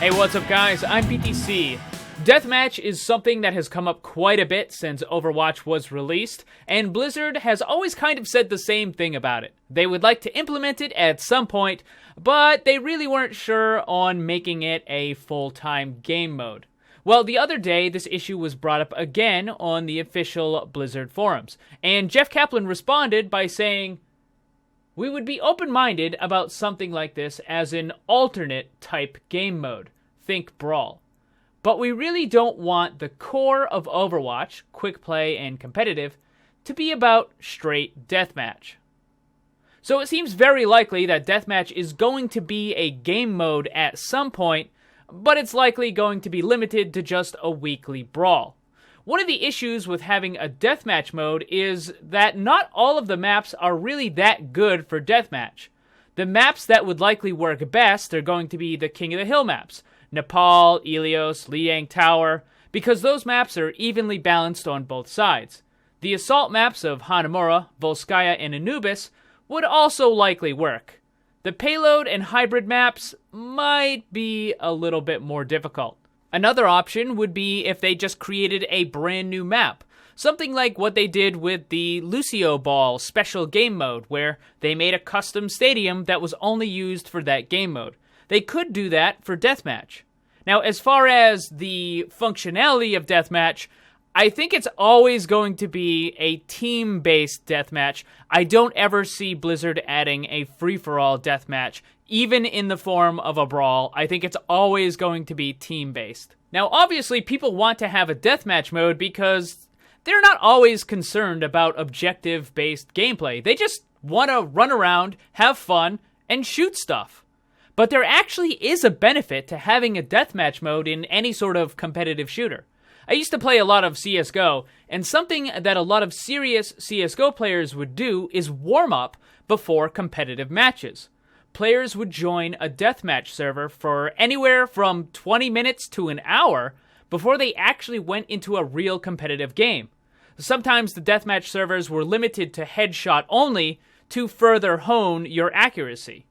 Hey, what's up guys? I'm PTC. Deathmatch is something that has come up quite a bit since Overwatch was released, and Blizzard has always kind of said the same thing about it. They would like to implement it at some point, but they really weren't sure on making it a full-time game mode. Well, the other day, this issue was brought up again on the official Blizzard forums, and Jeff Kaplan responded by saying, "We would be open-minded about something like this as an alternate type game mode. Think brawl. But we really don't want the core of Overwatch, quick play and competitive, to be about straight deathmatch." So it seems very likely that deathmatch is going to be a game mode at some point, but it's likely going to be limited to just a weekly brawl. One of the issues with having a deathmatch mode is that not all of the maps are really that good for deathmatch. The maps that would likely work best are going to be the King of the Hill maps, Nepal, Ilios, Liang Tower, because those maps are evenly balanced on both sides. The assault maps of Hanamura, Volskaya, and Anubis would also likely work. The payload and hybrid maps might be a little bit more difficult. Another option would be if they just created a brand new map, something like what they did with the Lucio Ball special game mode, where they made a custom stadium that was only used for that game mode. They could do that for Deathmatch. Now, as far as the functionality of Deathmatch, I think it's always going to be a team-based Deathmatch. I don't ever see Blizzard adding a free-for-all Deathmatch, even in the form of a brawl. I think it's always going to be team-based. Now, obviously, people want to have a Deathmatch mode because they're not always concerned about objective-based gameplay. They just want to run around, have fun, and shoot stuff. But there actually is a benefit to having a deathmatch mode in any sort of competitive shooter. I used to play a lot of CSGO, and something that a lot of serious CSGO players would do is warm up before competitive matches. Players would join a deathmatch server for anywhere from 20 minutes to an hour before they actually went into a real competitive game. Sometimes the deathmatch servers were limited to headshot only to further hone your accuracy.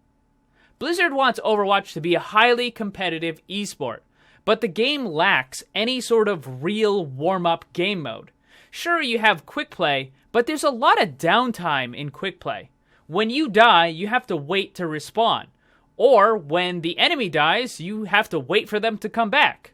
Blizzard wants Overwatch to be a highly competitive esport, but the game lacks any sort of real warm-up game mode. Sure, you have quick play, but there's a lot of downtime in quick play. When you die, you have to wait to respawn. Or, when the enemy dies, you have to wait for them to come back.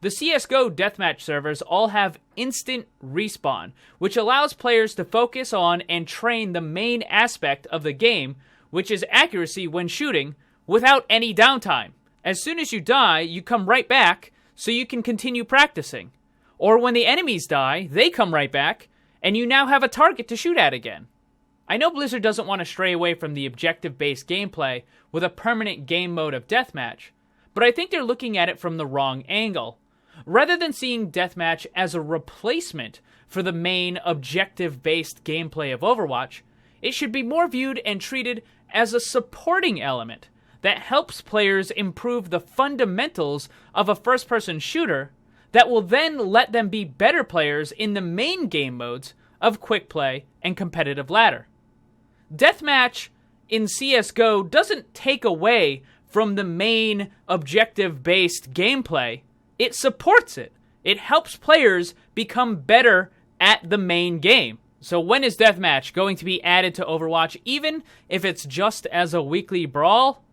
The CSGO deathmatch servers all have instant respawn, which allows players to focus on and train the main aspect of the game, which is accuracy when shooting, without any downtime. As soon as you die, you come right back, so you can continue practicing. Or when the enemies die, they come right back, and you now have a target to shoot at again. I know Blizzard doesn't want to stray away from the objective-based gameplay with a permanent game mode of deathmatch, but I think they're looking at it from the wrong angle. Rather than seeing deathmatch as a replacement for the main objective-based gameplay of Overwatch, it should be more viewed and treated as a supporting element that helps players improve the fundamentals of a first-person shooter that will then let them be better players in the main game modes of quick play and competitive ladder. Deathmatch in CSGO doesn't take away from the main objective-based gameplay. It supports it. It helps players become better at the main game. So when is Deathmatch going to be added to Overwatch, even if it's just as a weekly brawl?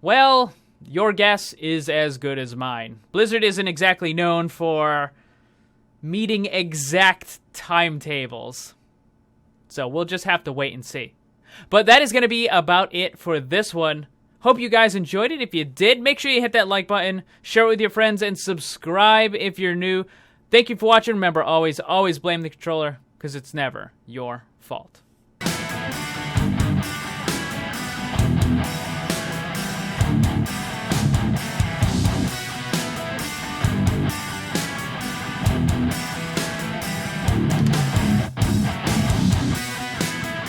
Well, your guess is as good as mine. Blizzard isn't exactly known for meeting exact timetables. So we'll just have to wait and see. But that is going to be about it for this one. Hope you guys enjoyed it. If you did, make sure you hit that like button, share it with your friends, and subscribe if you're new. Thank you for watching. Remember, always blame the controller, because it's never your fault.